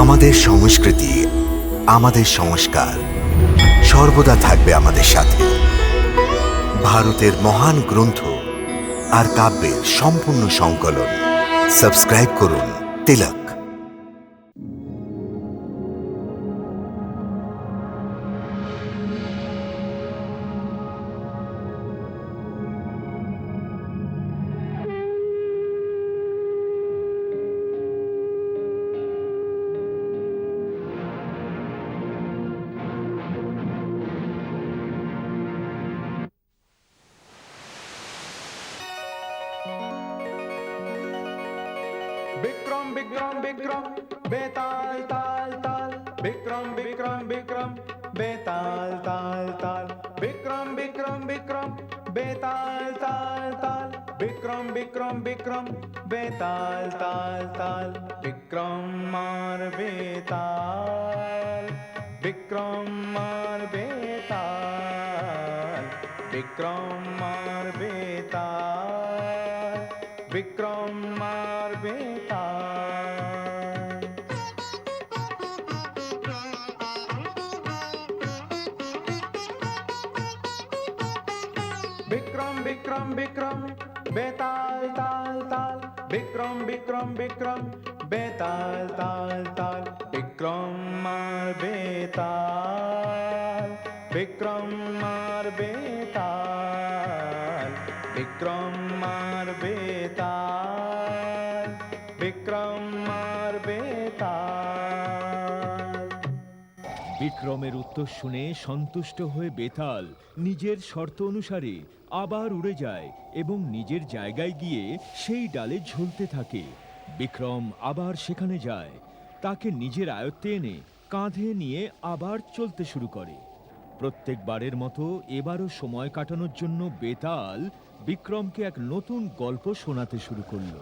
আমাদের সংস্কৃতি, আমাদের সংস্কার সর্বদা থাকবে আমাদের সাথে। ভারতের মহান গ্রন্থ আর কাব্যের সম্পূর্ণ সংকলন। সাবস্ক্রাইব করুন তিলক। विक्रम विक्रम विक्रम बेताल ताल ताल विक्रम विक्रम विक्रम बेताल ताल ताल विक्रम विक्रम विक्रम बेताल ताल ताल विक्रम विक्रम विक्रम बेताल ताल ताल विक्रम मार बेताल विक्रम मार बेताल विक्रम मार बेताल विक्रम मार बेताल। विक्रम विक्रम विक्रम बेताल ताल ताल विक्रम विक्रम विक्रम बेताल ताल ताल विक्रम मार बेताल विक्रम मार बेताल विक्रम मार बेताल विक्रम मार बेताल। বিক্রমের উত্তর শুনে সন্তুষ্ট হয়ে বেতাল নিজের শর্ত অনুসারে আবার উড়ে যায় এবং নিজের জায়গায় গিয়ে সেই ডালে ঝুলতে থাকে। বিক্রম আবার সেখানে যায়, তাকে নিজের আয়ত্তে এনে কাঁধে নিয়ে আবার চলতে শুরু করে। প্রত্যেকবারের মতো এবারও সময় কাটানোর জন্য বেতাল বিক্রমকে এক নতুন গল্প শোনাতে শুরু করল।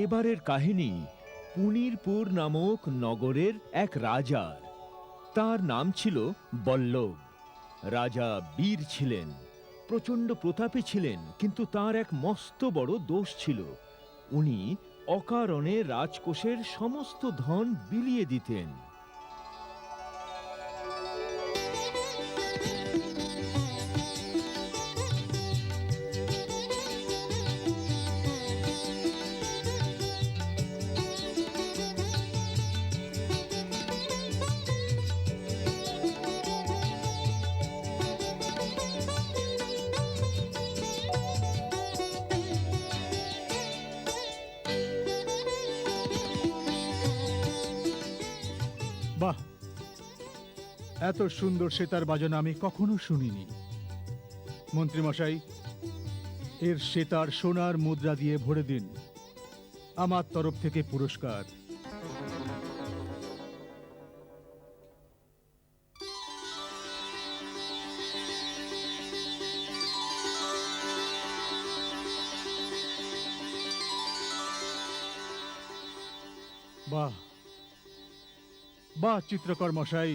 এবারের কাহিনী পুনিরপুর নামক নগরের এক রাজার। তার নাম ছিল বল্লভ। রাজা বীর ছিলেন, প্রচণ্ড প্রতাপী ছিলেন, কিন্তু তার এক মস্ত বড় দোষ ছিল। উনি অকারণে রাজকোষের সমস্ত ধন বিলিয়ে দিতেন। বাহ, এত সুন্দর সেতার বাজানো আমি কখনো শুনিনি। মন্ত্রীমশাই, এর সেতার সোনার মুদ্রা দিয়ে ভরে দিন, আমার তরফ থেকে পুরস্কার। বাহ বাহ, চিত্রকর মশাই,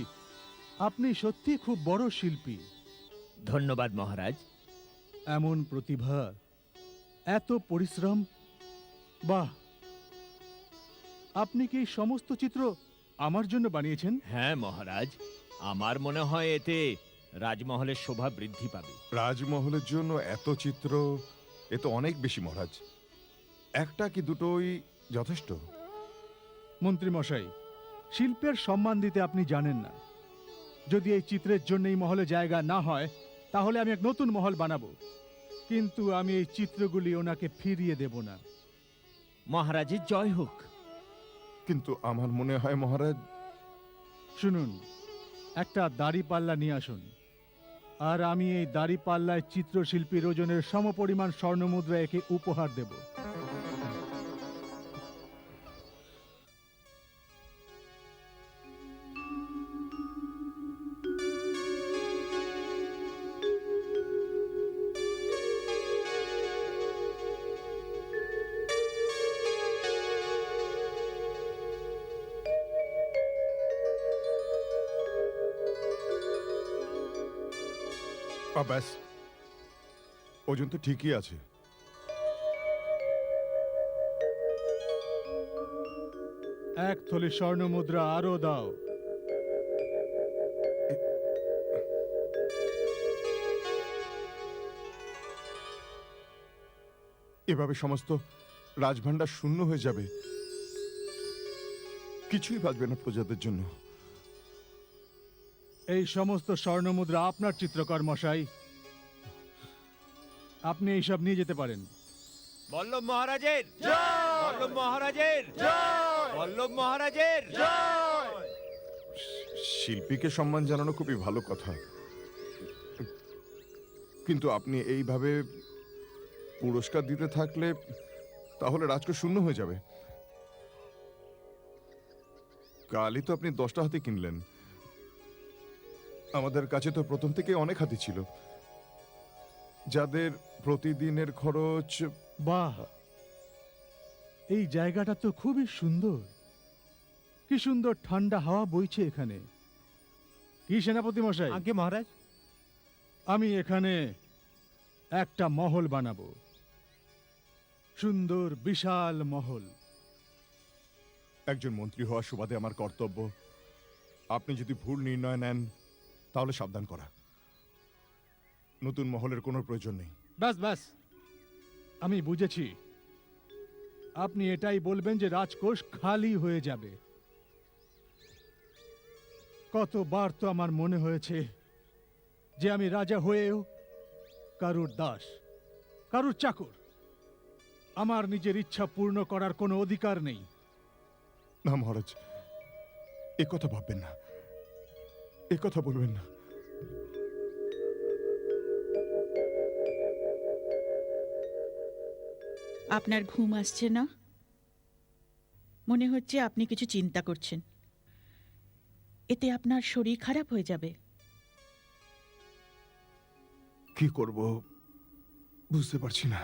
আপনি সত্যি খুব বড় শিল্পী। ধন্যবাদ মহারাজ। এমন প্রতিভা, এত পরিশ্রম, বাহ! আপনি কি এই সমস্ত চিত্র আমার জন্য বানিয়েছেন? হ্যাঁ মহারাজ, আমার মনে হয় এতে রাজমহলের শোভা বৃদ্ধি পাবে। রাজমহলের জন্য এত চিত্র, এ তো অনেক বেশি মহারাজ। একটা কি দুটোই যথেষ্ট? মন্ত্রী মশাই, শিল্পের সম্মান দিতে আপনি জানেন না। যদি এই চিত্রের জন্য এই মহলে জায়গা না হয়, তাহলে আমি এক নতুন মহল বানাবো, কিন্তু আমি এই চিত্রগুলি ওনাকে ফিরিয়ে দেব না। মহারাজের জয় হোক। কিন্তু আমার মনে হয় মহারাজ। শুনুন, একটা দাড়িপাল্লা নিয়ে আসুন, আর আমি এই দাড়িপাল্লায় চিত্রশিল্পীর ওজনের সমপরিমাণ স্বর্ণমুদ্রা একে উপহার দেব। ব্যাস, ওজন তো ঠিকই আছে। এক থলি স্বর্ণ মুদ্রা আরো দাও। এভাবে সমস্ত রাজভাণ্ডার শূন্য হয়ে যাবে, কিছুই বাঁচবে না প্রজাদের জন্য। এই সমস্ত স্বর্ণ মুদ্রা আপনার চিত্রকর মশাই, আপনি এইসব নিয়ে যেতে পারেন। বল্লভ মহারাজের বল্লভ মহারাজের বল্লভ মহারাজের শিল্পীকে সম্মান জানানো খুবই ভালো কথা, কিন্তু আপনি এইভাবে পুরস্কার দিতে থাকলে তাহলে রাজকোষ শূন্য হয়ে যাবে। কালই তো আপনি 10টা হাতি কিনলেন, আমাদের কাছে তো প্রথম থেকে অনেক হাতি ছিল, যাদের প্রতিদিনের খরচ। বাহ, এই জায়গাটা তো খুবই সুন্দর। কি সুন্দর ঠান্ডা হাওয়া বইছে এখানে। কি সেনাপতি মশাই, আজ্ঞে মহারাজ। আমি এখানে একটা মহল বানাবো, সুন্দর বিশাল মহল। একজন মন্ত্রী হওয়ার সুবাদে আমার কর্তব্য, আপনি যদি ভুল নির্ণয় নেন তাহলে সাবধান করা। নতুন মহলের কোনো প্রয়োজন নেই। ব্যাস ব্যাস, আমি বুঝেছি। আপনি এটাই বলবেন যে রাজকোষ খালি হয়ে যাবে। কতবার তো আমার মনে হয়েছে যে আমি রাজা হয়েও কারুর দাস, কারুর চাকর। আমার নিজের ইচ্ছা পূর্ণ করার কোনো অধিকার নেই। না মহারাজ, এ কথা ভাববেন না, এ কথা বলবেন না। আপনার ঘুম আসছে না? মনে হচ্ছে আপনি কিছু চিন্তা করছেন। এতে আপনার শরীর খারাপ হয়ে যাবে। কি করব বুঝতে পারছি না।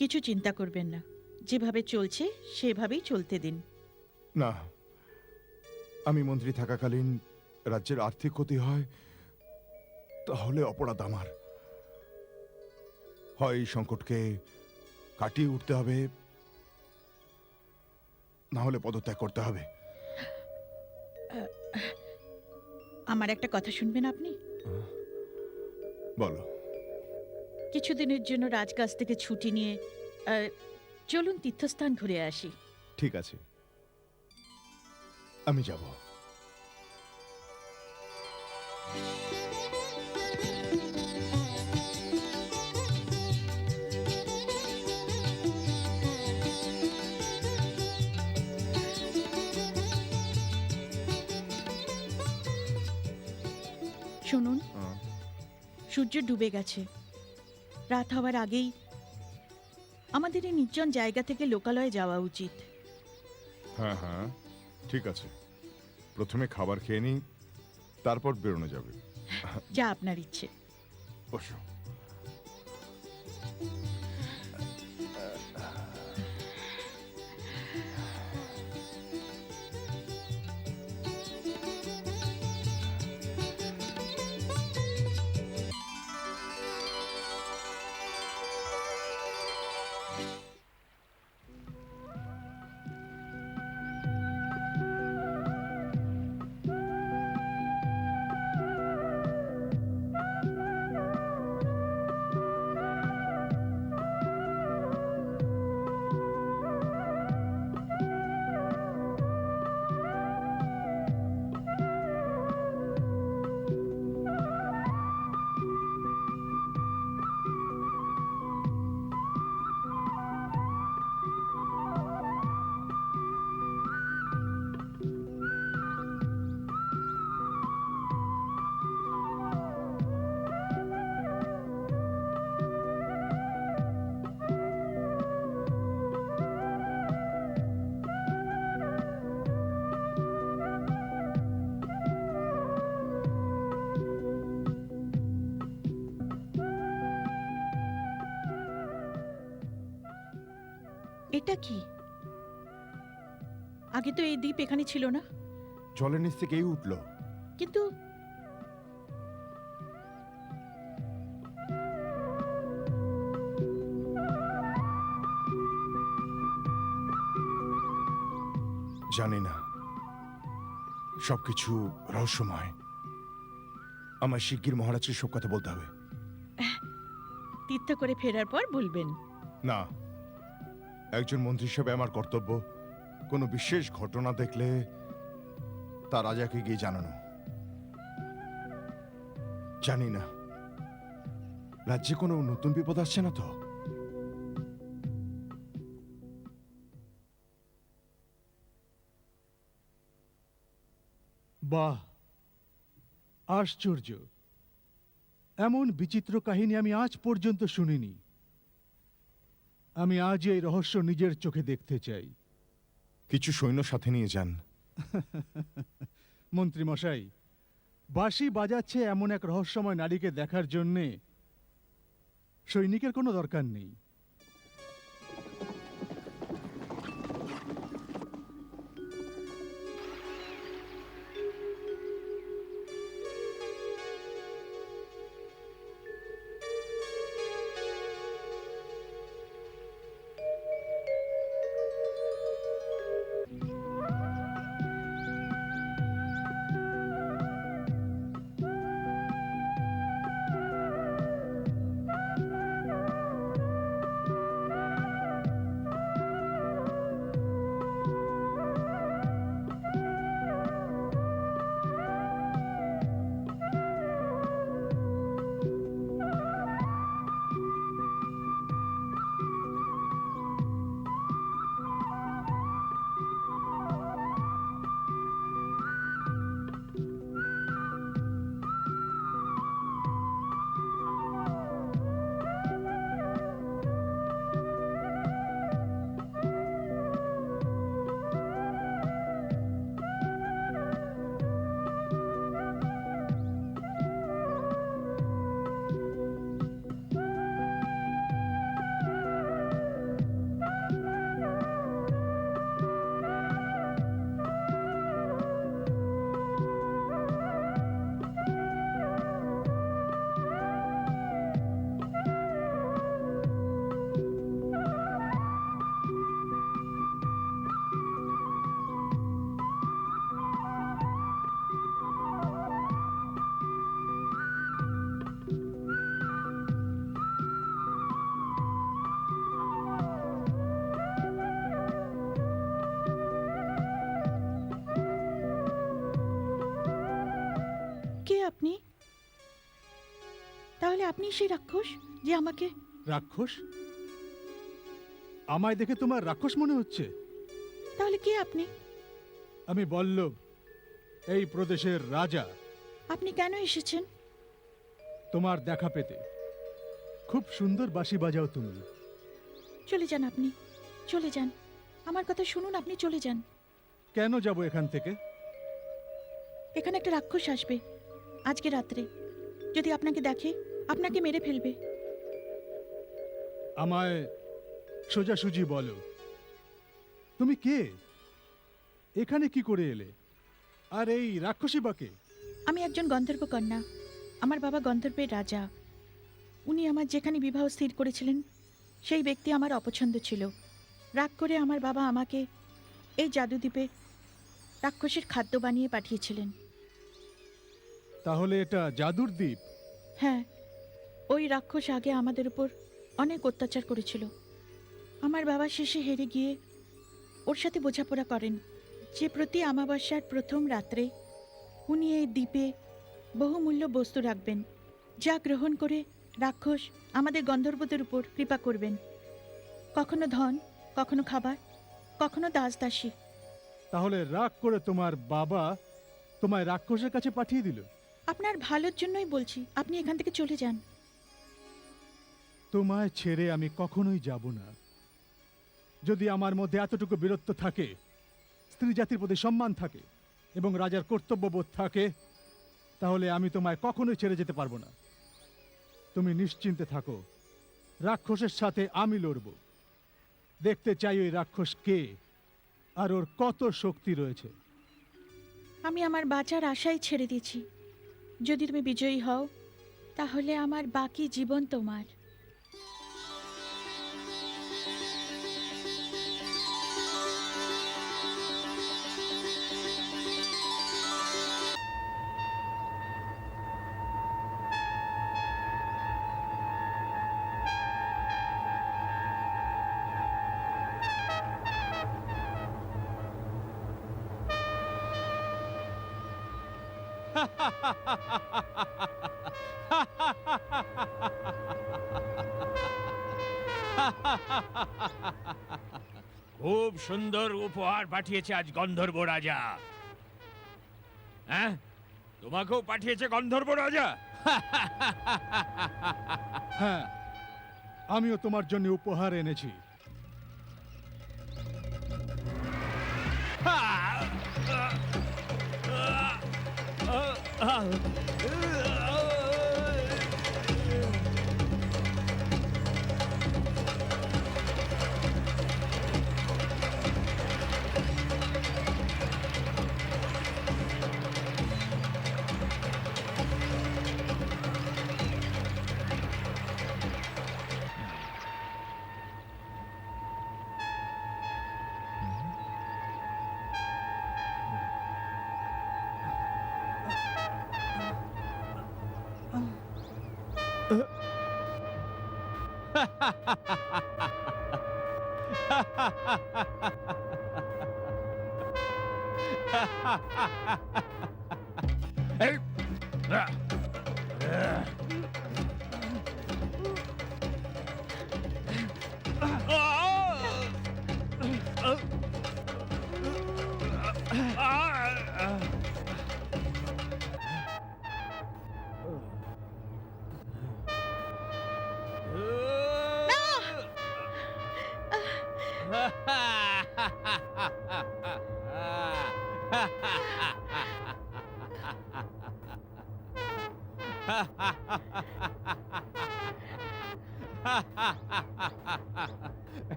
কিছু চিন্তা করবেন না, যেভাবে চলছে সেভাবেই চলতে দিন। না, আমি মন্ত্রী থাকাকালীন রাজ্যের আর্থিক ক্ষতি হয় তাহলে অপরাধ আমার। হয় এই সংকটকে কাটিয়ে উঠতে হবে, না হলে পদত্যাগ করতে হবে। আমার একটা কথা শুনবেন আপনি? বলো। কিছুদিনের জন্য রাজকাজ থেকে ছুটি নিয়ে চলুন তীর্থস্থান ঘুরে আসি। ঠিক আছে, আমি যাব। শুনুন, সূর্য ডুবে গেছে। রাত হওয়ার আগেই আমাদের এই নির্জন জায়গা থেকে লোকালয়ে যাওয়া উচিত। হ্যাঁ হ্যাঁ, ঠিক আছে। প্রথমে খাবার খেয়ে নিই, তারপর বেরোনো যাবে। যা আপনার ইচ্ছে। বসো। এটা কি? আগে তো এই দ্বীপ এখানে ছিল না। জলের নিচ থেকেই উঠলো। কিন্তু জানি না, সবকিছু রহস্যময়। আমার শিগগির মহারাজকে সব কথা বলতে হবে। তীর্থ করে ফেরার পর বলবেন। না, একজন মন্ত্রী হিসেবে আমার কর্তব্য কোনো বিশেষ ঘটনা দেখলে তা রাজাকে গিয়ে জানানো। জানি না, রাজ্যে কোনো নতুন বিপদ আসছে না তো? বাহ, আশ্চর্য! এমন বিচিত্র কাহিনী আমি আজ পর্যন্ত শুনিনি। আমি আজ এই রহস্য নিজের চোখে দেখতে চাই। কিছু সৈন্য সাথে নিয়ে যান। মন্ত্রী মশাই, বাঁশি বাজাচ্ছে এমন এক রহস্যময় নারীকে দেখার জন্যে সৈনিকের কোনো দরকার নেই। কে আপনি? তাহলে আপনি সেই রাক্ষস যে আমাকে... রাক্ষস? আমায় দেখে তোমার রাক্ষস মনে হচ্ছে? তাহলে কে আপনি? আমি বল্লভ, এই প্রদেশের রাজা। আপনি কেন এসেছেন? তোমার দেখা পেতে। খুব সুন্দর বাঁশি বাজাও তুমি। চলে যান আপনি, চলে যান। আমার কথা শুনুন, আপনি চলে যান। কেন যাব এখান থেকে? এখানে একটা রাক্ষস আসবে আজকে রাত্রে। যদি আপনাকে দেখে, আপনাকে মেরে ফেলবে। আমায় সোজাসুজি বলো, তুমি কে? এখানে কি করে এলে? আর এই রাক্ষসী বাকে? আমি একজন গন্ধর্ব কন্যা। আমার বাবা গন্ধর্বের রাজা। উনি আমার যেখানে বিবাহ স্থির করেছিলেন, সেই ব্যক্তি আমার অপছন্দ ছিল। রাগ করে আমার বাবা আমাকে এই জাদুদ্বীপে রাক্ষসের খাদ্য বানিয়ে পাঠিয়েছিলেন। তাহলে এটা জাদুর দ্বীপ? হ্যাঁ, ওই রাক্ষস আগে আমাদের উপর অনেক অত্যাচার করেছিল। আমার বাবা শেষে হেরে গিয়ে ওর সাথে বোঝাপড়া করেন যে প্রতি অমাবস্যার প্রথম রাত্রে উনি এই দ্বীপে বহুমূল্য বস্তু রাখবেন, যা গ্রহণ করে রাক্ষস আমাদের গন্ধর্বদের উপর কৃপা করবেন। কখনো ধন, কখনো খাবার, কখনো দাসদাসী। তাহলে রাগ করে তোমার বাবা তোমায় রাক্ষসের কাছে পাঠিয়ে দিল? আপনার ভালোর জন্যই বলছি, আপনি এখান থেকে চলে যান। তোমায় ছেড়ে আমি কখনোই যাব না। যদি আমার মধ্যে এতটুকু বীরত্ব থাকে, স্ত্রী জাতির প্রতি সম্মান থাকে এবং রাজার কর্তব্যবোধ থাকে, তাহলে আমি তোমায় কখনোই ছেড়ে যেতে পারবো না। তুমি নিশ্চিন্তে থাকো, রাক্ষসের সাথে আমি লড়ব। দেখতে চাই ওই রাক্ষস কে আর ওর কত শক্তি রয়েছে। আমি আমার বাঁচার আশাই ছেড়ে দিয়েছি। যদি তুমি বিজয়ী হও, তাহলে আমার বাকি জীবন তোমার। খুব সুন্দর উপহার পাঠিয়েছে আজ গন্ধর্ব রাজা। হ্যাঁ, তোমাকেও পাঠিয়েছে গন্ধর্ব রাজা? হ্যাঁ, আমিও তোমার জন্য উপহার এনেছি।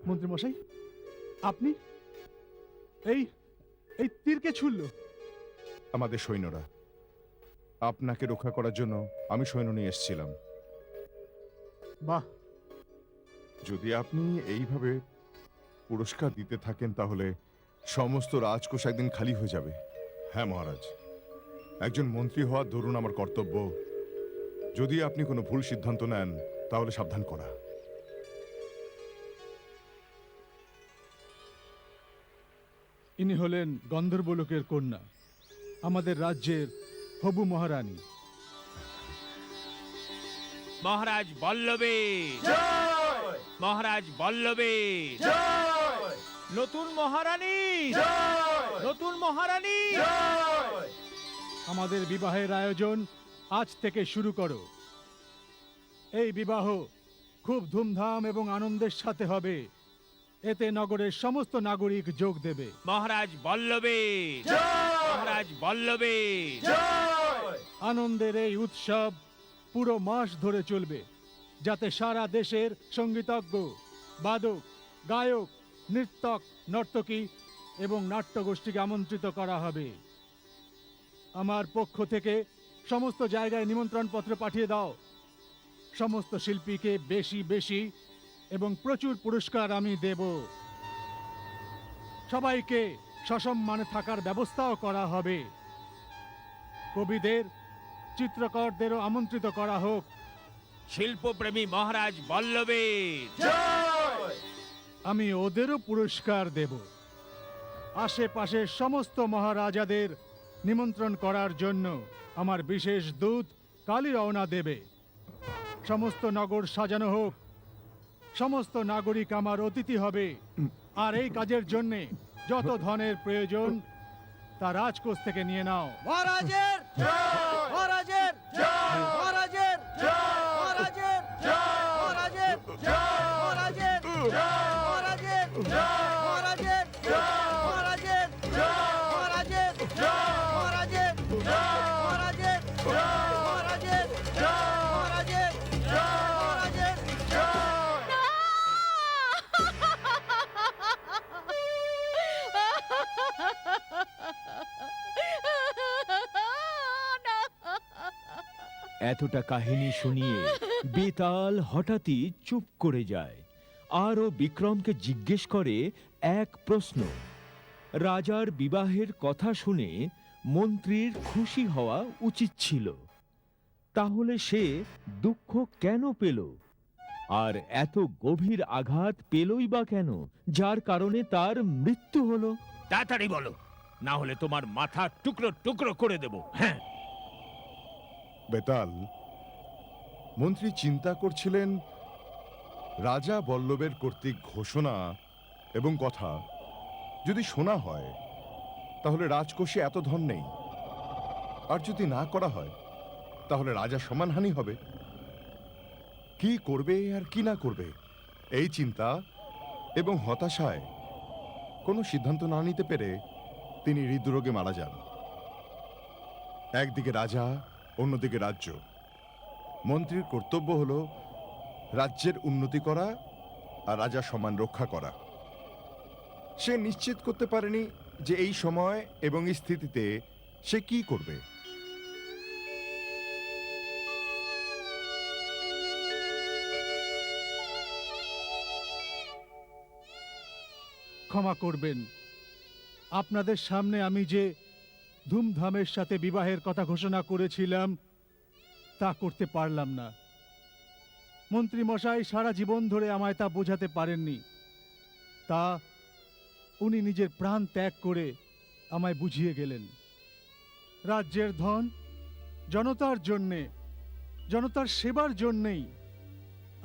মন্ত্রী মশাই, আপনি এই এই তীরকে ছুড়ল? আমাদের সৈন্যরা। আপনাকে রক্ষা করার জন্য আমি সৈন্য নিয়ে এসেছিলাম। বাহ, যদি আপনি এইভাবে পুরস্কার দিতে থাকেন তাহলে সমস্ত রাজকোষ একদিন খালি হয়ে যাবে। হ্যাঁ মহারাজ, একজন মন্ত্রী হওয়ার দরুন আমার কর্তব্য যদি আপনি কোনো ভুল সিদ্ধান্ত নেন তাহলে সাবধান করা। ইনি হলেন গন্ধর্বলোকের কন্যা, আমাদের রাজ্যের হবু মহারানী। মহারাজ বল্লবে, মহারাজ বল্লবে, নতুন মহারানী, নতুন মহারানী। আমাদের বিবাহের আয়োজন আজ থেকে শুরু করো। এই বিবাহ খুব ধুমধাম এবং আনন্দের সাথে হবে। এতে নগরের সমস্ত নাগরিক যোগ দেবে। মহারাজ বল্লবে, মহারাজ বল্লবে। আনন্দের এই উৎসব পুরো মাস ধরে চলবে, যাতে সারা দেশের সঙ্গীতজ্ঞ, বাদক, গায়ক, নৃত্যক, নর্তকী এবং নাট্যগোষ্ঠীকে আমন্ত্রিত করা হবে। আমার পক্ষ থেকে সমস্ত জায়গায় নিমন্ত্রণ পত্র পাঠিয়ে দাও। সমস্ত শিল্পীকে বেশি বেশি এবং প্রচুর পুরস্কার আমি দেব। সবাইকে সসম্মানে থাকার ব্যবস্থাও করা হবে। কবিদের, চিত্রকরদেরও আমন্ত্রিত করা হোক। শিল্পপ্রেমী মহারাজ বল্লবে। আমি ওদেরও পুরস্কার দেব। আশেপাশের সমস্ত মহারাজাদের নিমন্ত্রণ করার জন্য আমার বিশেষ দূত কালই রওনা দেবে। সমস্ত নগর সাজানো হোক, সমস্ত নাগরিক আমার অতিথি হবে। আর এই কাজের জন্যে যত ধনের প্রয়োজন তা রাজকোষ থেকে নিয়ে নাও। মহারাজের মহারাজের মহারাজের মহারাজের মহারাজের মহারাজের মহারাজের মহারাজের মহারাজের মহারাজের মহারাজের মহারাজের মহারাজের মহারাজের মহারাজের। এতটা কাহিনী শুনিয়ে বেতাল হঠাৎই চুপ করে যায় আর ও বিক্রমকে জিজ্ঞেস করে এক প্রশ্ন। রাজার বিবাহের কথা শুনে মন্ত্রীর খুশি হওয়া উচিত ছিল, তাহলে সে দুঃখ কেন পেল? আর এত গভীর আঘাত পেলই বা কেন, যার কারণে তার মৃত্যু হলো? তাড়াতাড়ি বলো, না হলে তোমার মাথা টুকরো টুকরো করে দেব। হ্যাঁ, বেতাল, মন্ত্রী চিন্তা করছিলেন রাজা বল্লভের কর্তৃক ঘোষণা এবং কথা যদি শোনা হয় তাহলে রাজকোষে এত ধন নেই, আর যদি না করা হয় তাহলে রাজা সম্মানহানি হবে। কি করবে আর কি না করবে এই চিন্তা এবং হতাশায় কোনো সিদ্ধান্ত না নিতে পেরে তিনি হৃদরোগে মারা যান। একদিকে রাজা, অন্যদিকে রাজ্য। মন্ত্রীর কর্তব্য হলো রাজ্যের উন্নতি করা আর রাজার সম্মান রক্ষা করা। সে নিশ্চিত করতে পারেনি যে এই সময় এবং এই স্থিতিতে সে কি করবে। ক্ষমা করবেন, আপনাদের সামনে আমি যে ধুমধামের সাথে বিবাহের কথা ঘোষণা করেছিলাম তা করতে পারলাম না। মন্ত্রী মশাই সারা জীবন ধরে আমায় তা বোঝাতে পারেননি, তা উনি নিজের প্রাণ ত্যাগ করে আমায় বুঝিয়ে গেলেন। রাজ্যের ধন জনতার জন্যে, জনতার সেবার জন্যেই।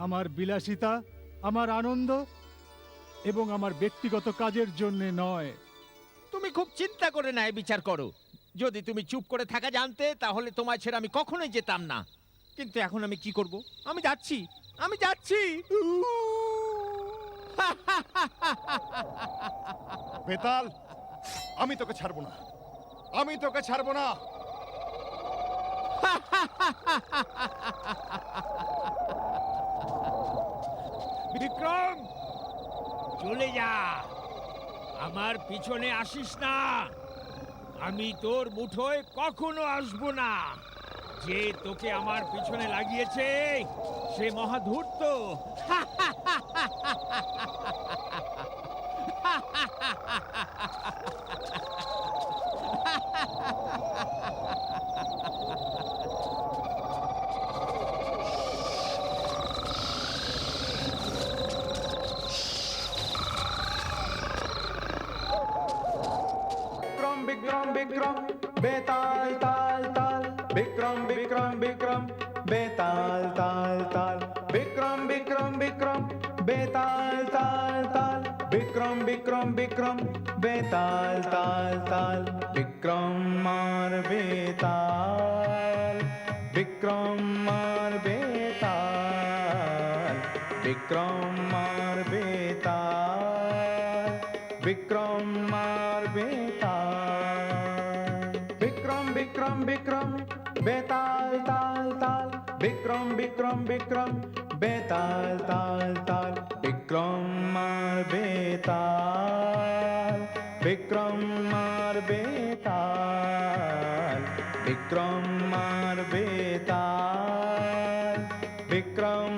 আমার বিলাসিতা, আমার আনন্দ এবং আমার ব্যক্তিগত কাজের জন্যে নয়। তুমি খুব চিন্তা করে ন্যায় বিচার করো। যদি তুমি চুপ করে থাকা জানতে তাহলে তোমায় ছেড়ে আমি কখনোই যেতাম না। কিন্তু এখন আমি কি করব? আমি যাচ্ছি, আমি যাচ্ছি। বেতাল, আমি তোকে ছাড়বো না, আমি তোকে ছাড়বো না। বিক্রম, চলে যা, আমার পিছনে আসিস না। আমি তোর মুঠোয় কখনো আসবো না। যে তোকে আমার পিছনে লাগিয়েছে সে মহাধূর্ত। विक्रम विक्रम विक्रम बेताल ताल ताल विक्रम विक्रम विक्रम बेताल ताल ताल विक्रम विक्रम विक्रम बेताल ताल ताल विक्रम विक्रम विक्रम बेताल ताल ताल विक्रम मार बेताल विक्रम मार बेताल विक्रम मार बेताल विक्रम मार बेताल विक्रम विक्रम विक्रम बेताल ताल ताल विक्रम विक्रम विक्रम बेताल ताल ताल विक्रम मार बेताल विक्रम मार बेताल विक्रम मार बेताल विक्रम